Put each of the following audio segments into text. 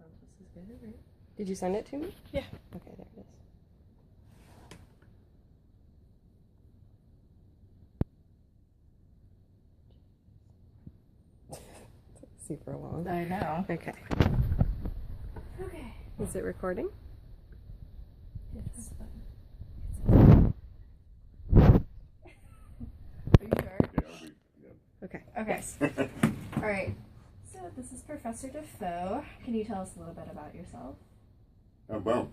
This is good, right? Did you send it to me? Yeah. Okay, there it is. Super long. I know. Okay. Okay. Is it recording? Yes. Are you sure? Yeah. Okay. Okay. All right. So this is Professor Defoe. Can you tell us a little bit about yourself? Well,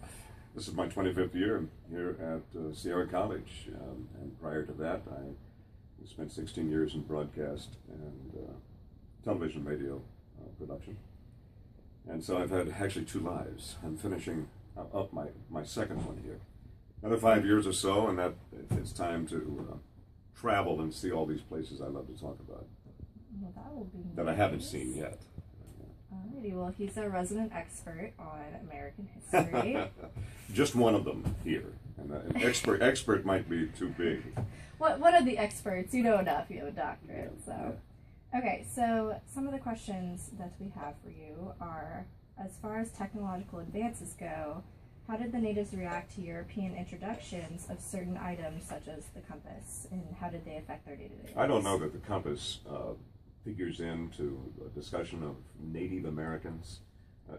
this is my 25th year here at Sierra College, and prior to that, I spent 16 years in broadcast and television radio production. And so I've had actually 2 lives. I'm finishing up my second one here. Another 5 years or so, and that it's time to travel and see all these places I love to talk about. Well, that will be that I haven't seen yet. Alrighty, well, he's a resident expert on American history. Just one of them here. And an expert might be too big. What are the experts? You know enough. You have a doctorate, so. Yeah. Okay, so some of the questions that we have for you are, as far as technological advances go, how did the natives react to European introductions of certain items such as the compass, and how did they affect their day-to-day lives? I don't know that the compass figures into a discussion of Native Americans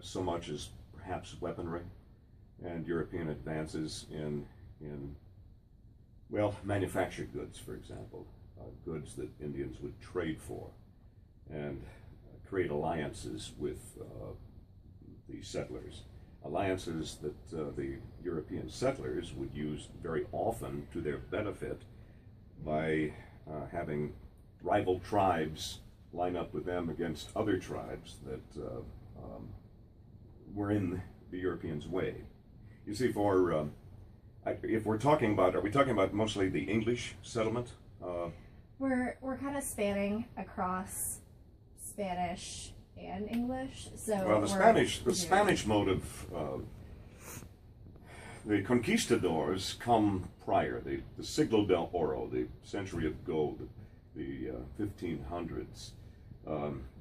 so much as perhaps weaponry and European advances in well, manufactured goods, for example, goods that Indians would trade for and create alliances with the settlers. Alliances that the European settlers would use very often to their benefit by having rival tribes line up with them against other tribes that were in the Europeans' way. You see, if we're talking about, are we talking about mostly the English settlement? We're kind of spanning across Spanish and English. So well, the Spanish motive, the conquistadors come prior. The Siglo del Oro, the century of gold, the 1500s,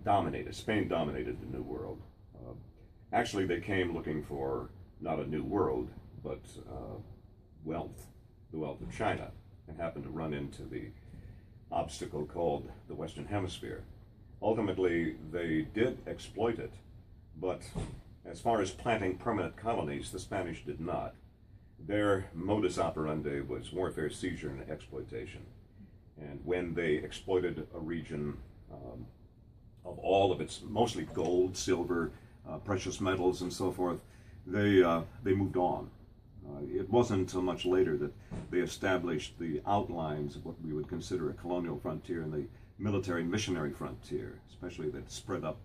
dominated. Spain dominated the New World. Actually, they came looking for not a new world, but wealth, the wealth of China, and happened to run into the obstacle called the Western Hemisphere. Ultimately, they did exploit it, but as far as planting permanent colonies, the Spanish did not. Their modus operandi was warfare, seizure, and exploitation. And when they exploited a region of all of its, mostly gold, silver, precious metals, and so forth, they moved on. It wasn't until much later that they established the outlines of what we would consider a colonial frontier and the military missionary frontier, especially that spread up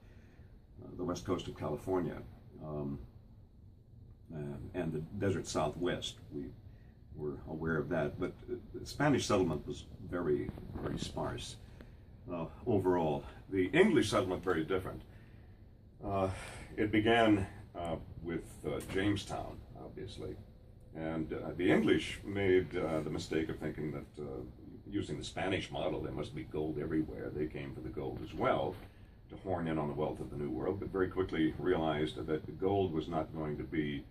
the west coast of California and the desert southwest. We were aware of that, but the Spanish settlement was very, very sparse overall. The English settlement, very different. It began with Jamestown, obviously. And the English made the mistake of thinking that using the Spanish model, there must be gold everywhere. They came for the gold as well to horn in on the wealth of the New World, but very quickly realized that the gold was not going to be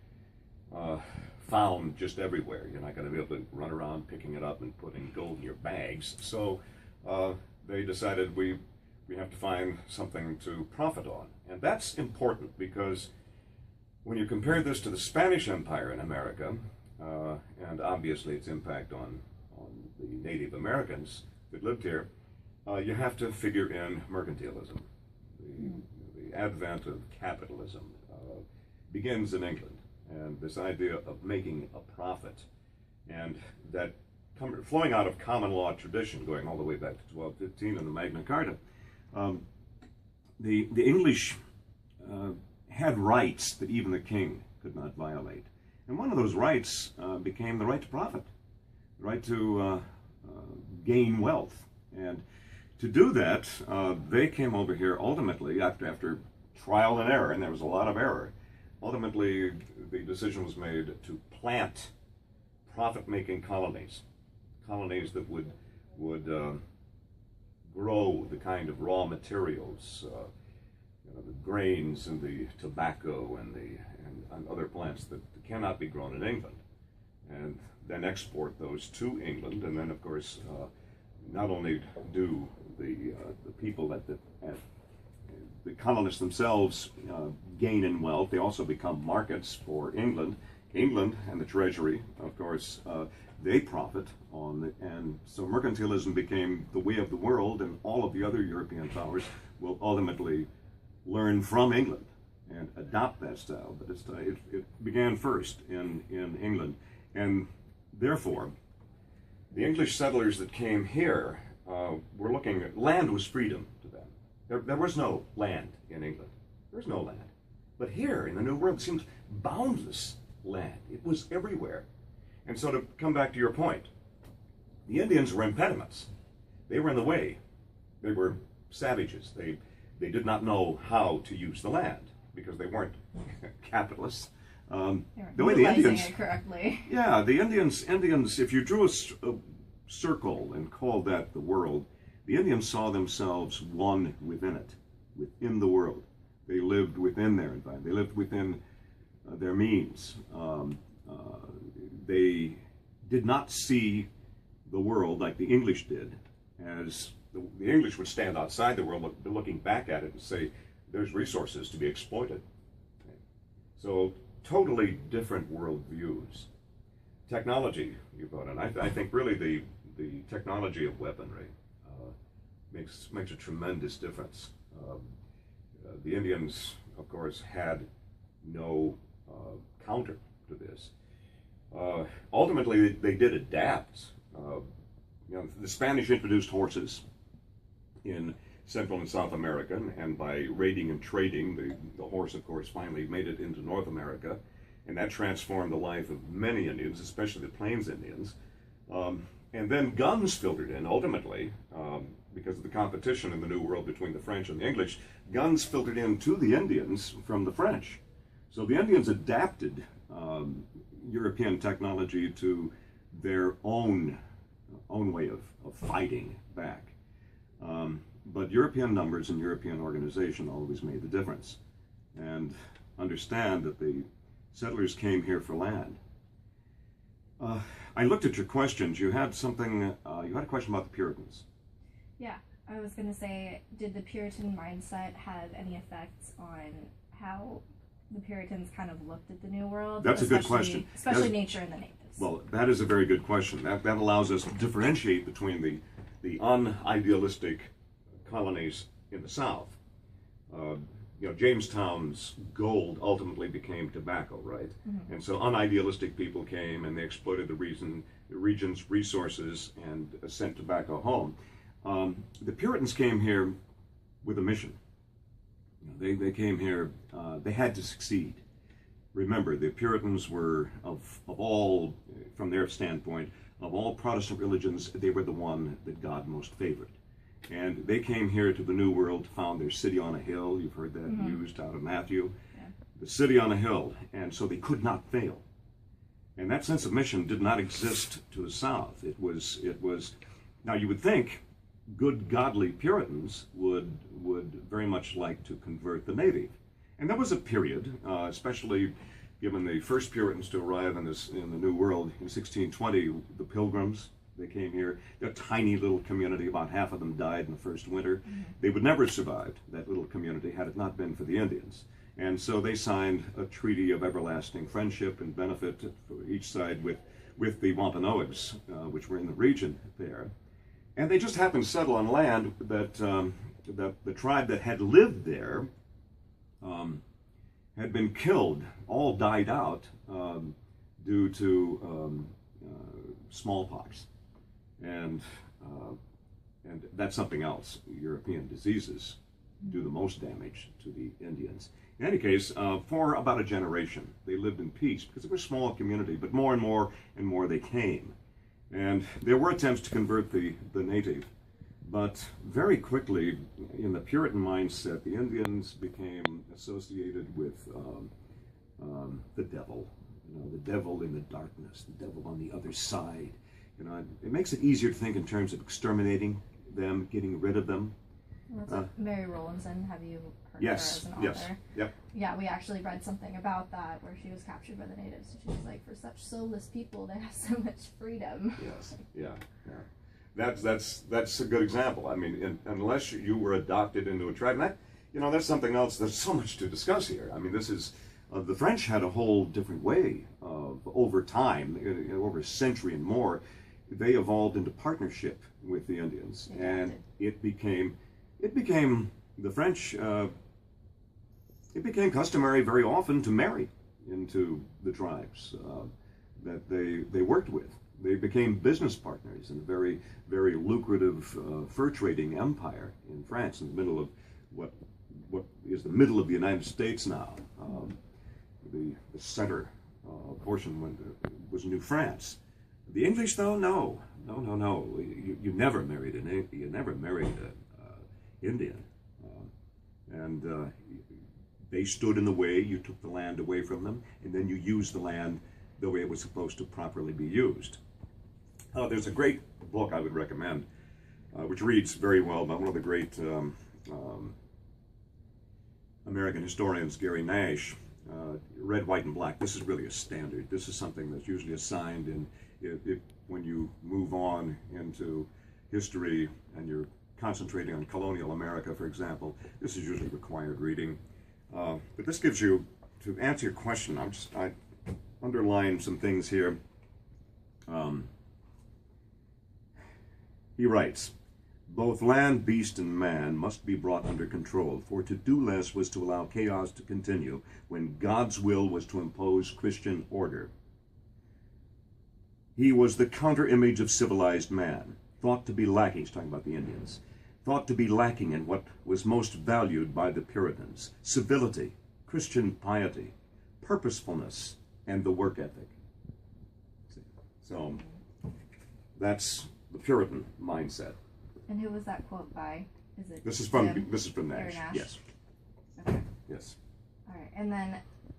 found just everywhere. You're not going to be able to run around picking it up and putting gold in your bags. So they decided we have to find something to profit on. And that's important because when you compare this to the Spanish Empire in America, and obviously its impact on the Native Americans that lived here, you have to figure in mercantilism. The advent of capitalism begins in England, and this idea of making a profit, and that flowing out of common law tradition, going all the way back to 1215 and the Magna Carta, the English had rights that even the king could not violate. And one of those rights became the right to profit, the right to gain wealth. And to do that, they came over here ultimately after trial and error, and there was a lot of error. Ultimately, the decision was made to plant profit-making colonies that would grow the kind of raw materials, the grains and the tobacco and and other plants that cannot be grown in England, and then export those to England. And then, of course, not only do the people at the colonists themselves gain in wealth, they also become markets for England. England and the Treasury, of course, they profit on it, and so mercantilism became the way of the world, and all of the other European powers will ultimately learn from England and adopt that style. But it began first in England, and therefore the English settlers that came here were looking at land was freedom to them. There was no land in England. There was no land. But here in the New World, it seemed boundless land. It was everywhere. And so to come back to your point, the Indians were impediments. They were in the way. They were savages. They did not know how to use the land because they weren't capitalists. The way the Indians, it correctly. Yeah, the Indians, if you drew a circle and called that the world, the Indians saw themselves one within it, within the world. They lived within their environment. They lived within their means. They did not see the world like the English did, as the English would stand outside the world looking back at it and say, there's resources to be exploited. So totally different worldviews. Technology, you brought in. I think really the technology of weaponry makes a tremendous difference. The Indians, of course, had no counter to this. Ultimately, they did adapt. The Spanish introduced horses in Central and South America, and by raiding and trading, the horse, of course, finally made it into North America, and that transformed the life of many Indians, especially the Plains Indians. And then guns filtered in, ultimately, because of the competition in the New World between the French and the English. Guns filtered in to the Indians from the French. So the Indians adapted European technology to their own way of fighting back. But European numbers and European organization always made the difference. And understand that the settlers came here for land. I looked at your questions. You had something, you had a question about the Puritans. Yeah, I was going to say, did the Puritan mindset have any effects on how the Puritans kind of looked at the New World? That's a good question. Especially nature and the natives. Well, that is a very good question. That allows us to differentiate between the unidealistic colonies in the South. Jamestown's gold ultimately became tobacco, right? Mm-hmm. And so unidealistic people came and they exploited the region's resources and sent tobacco home. The Puritans came here with a mission. They came here, they had to succeed. Remember, the Puritans were, of all, from their standpoint, of all Protestant religions, they were the one that God most favored. And they came here to the New World, found their city on a hill. You've heard that used out of Matthew. Yeah. The city on a hill, and so they could not fail. And that sense of mission did not exist to the South. It was. Now you would think good, godly Puritans would very much like to convert the native. And there was a period, especially given the first Puritans to arrive in the New World in 1620, the Pilgrims. They came here. They're a tiny little community. About half of them died in the first winter. Mm-hmm. They would never have survived, that little community, had it not been for the Indians. And so they signed a treaty of everlasting friendship and benefit for each side with the Wampanoags, which were in the region there. And they just happened to settle on land that the tribe that had lived there had been killed, all died out due to smallpox. And that's something else. European diseases do the most damage to the Indians. In any case, for about a generation, they lived in peace because it was a small community, but more and more they came. And there were attempts to convert the native, but very quickly, in the Puritan mindset, the Indians became associated with the devil. The devil in the darkness, the devil on the other side. It makes it easier to think in terms of exterminating them, getting rid of them. That's Mary Rowlandson. Have you heard Yes, of her as an author? yes, yep. Yeah, we actually read something about that where she was captured by the natives. She was like, for such soulless people, they have so much freedom. Yes, yeah, yeah. That's a good example. I mean, unless you were adopted into a tribe, and that, that's something else. There's so much to discuss here. I mean, this is the French had a whole different way of over time, over a century and more. They evolved into partnership with the Indians, and it became the French. It became customary very often to marry into the tribes that they worked with. They became business partners in a very, very lucrative fur trading empire in France, in the middle of what is the middle of the United States now. The center portion was New France. The English, though, no. You never married an Indian, and they stood in the way. You took the land away from them, and then you used the land the way it was supposed to properly be used. There's a great book I would recommend, which reads very well by one of the great American historians, Gary Nash. Red, White, and Black. This is really a standard. This is something that's usually assigned when you move on into history and you're concentrating on colonial America, for example. This is usually required reading. But this gives you, to answer your question, I underlined some things here. He writes, both land, beast, and man must be brought under control, for to do less was to allow chaos to continue when God's will was to impose Christian order. He was the counter-image of civilized man, thought to be lacking, he's talking about the Indians, thought to be lacking in what was most valued by the Puritans: civility, Christian piety, purposefulness, and the work ethic. So that's the Puritan mindset. And who was that quote by? Is it? This is from Nash. Yes. Okay. Yes. All right. And then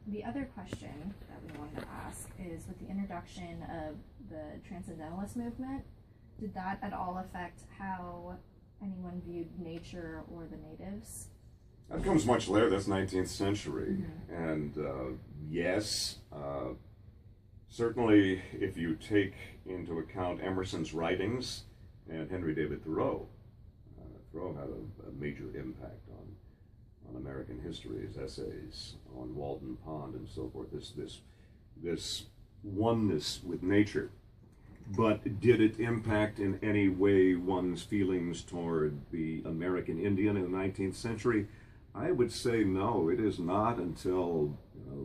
the other question that we wanted to ask is, with the introduction of the Transcendentalist movement, did that at all affect how anyone viewed nature or the natives? That comes much later. That's 19th century. Mm-hmm. And yes, certainly if you take into account Emerson's writings and Henry David Thoreau. Thoreau had a major impact on American history, his essays on Walden Pond and so forth, this oneness with nature. But did it impact in any way one's feelings toward the American Indian in the 19th century? I would say no. It is not until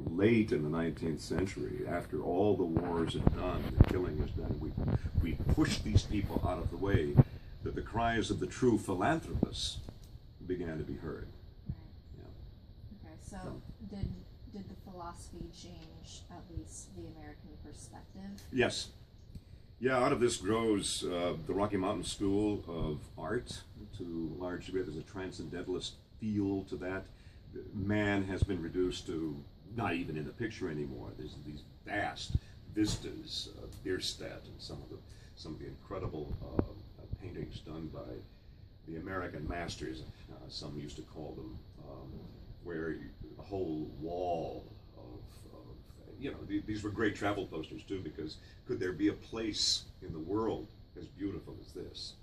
late in the 19th century, after all the wars are done, the killing is done, we pushed these people out of the way, that the cries of the true philanthropists began to be heard. Right. Yeah. Okay, so did the philosophy change at least the American perspective? Yes. Yeah, out of this grows the Rocky Mountain School of Art to a large degree. There's a transcendentalist feel to that. Man has been reduced to not even in the picture anymore. There's these vast vistas of Bierstadt and some of the incredible paintings done by the American masters. Some used to call them, where a whole wall of these were great travel posters too, because could there be a place in the world as beautiful as this?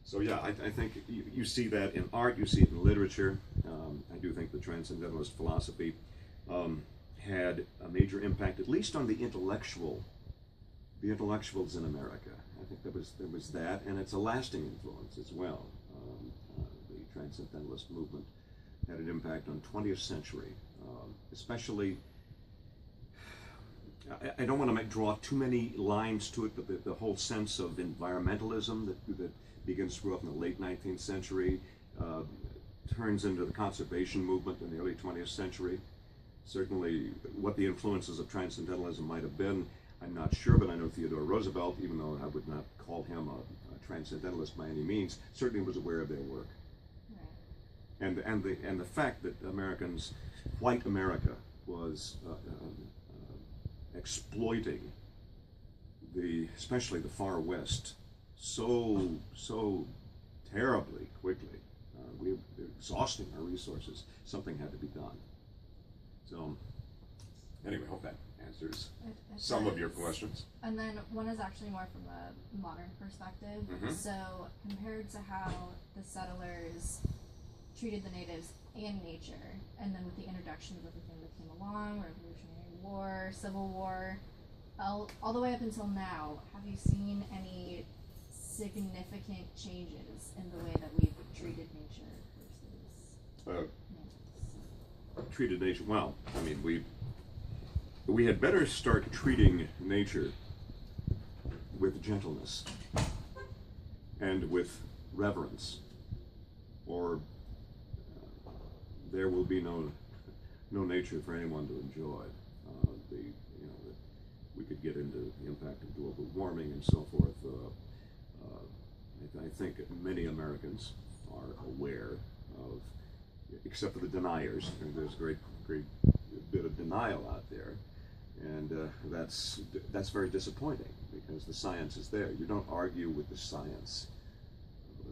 So yeah, I think you see that in art, you see it in literature. I do think the Transcendentalist philosophy had a major impact, at least on the intellectuals in America. I think there was that, and it's a lasting influence as well. The Transcendentalist movement had an impact on 20th century, especially. I don't want to draw too many lines to it, but the whole sense of environmentalism that begins to grow up in the late 19th century turns into the conservation movement in the early 20th century. Certainly, what the influences of Transcendentalism might have been, I'm not sure, but I know Theodore Roosevelt, even though I would not call him a Transcendentalist by any means, certainly was aware of their work. Right. And the fact that white America, was exploiting especially the far west so terribly quickly. we were exhausting our resources. Something had to be done. So, anyway, I hope that answers It some of your does. questions. And then one is actually more from a modern perspective. Mhm. So compared to how the settlers treated the natives and nature, and then with the introduction of everything that came along, Revolutionary War, Civil War, all the way up until now, have you seen any significant changes in the way that we've treated nature versus natives? Treated nature well. I mean, we had better start treating nature with gentleness and with reverence, or there will be no nature for anyone to enjoy. We could get into the impact of global warming and so forth. I think many Americans are aware of, except for the deniers, and there's a great bit of denial out there, and that's very disappointing because the science is there. You don't argue with the science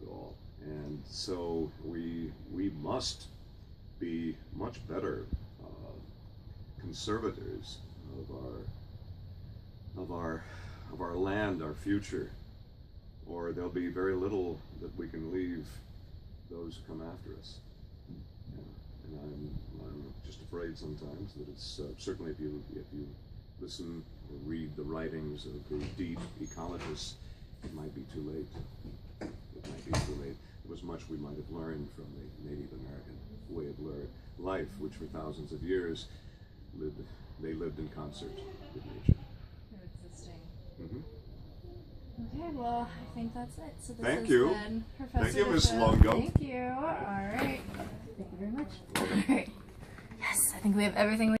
at all, and so we must be much better conservators of our land, our future, or there'll be very little that we can leave those who come after us. And I'm just afraid sometimes that it's certainly if you listen or read the writings of the deep ecologists, it might be too late. It might be too late. There was much we might have learned from the Native American way of life, which for thousands of years they lived in concert with nature. They're existing. Mm-hmm. Okay, well, I think that's it. So this Thank has you. been Professor Thank you, Ms. Defoe. Longo. Thank you. All right. Thank you very much. All right. Yes, I think we have everything we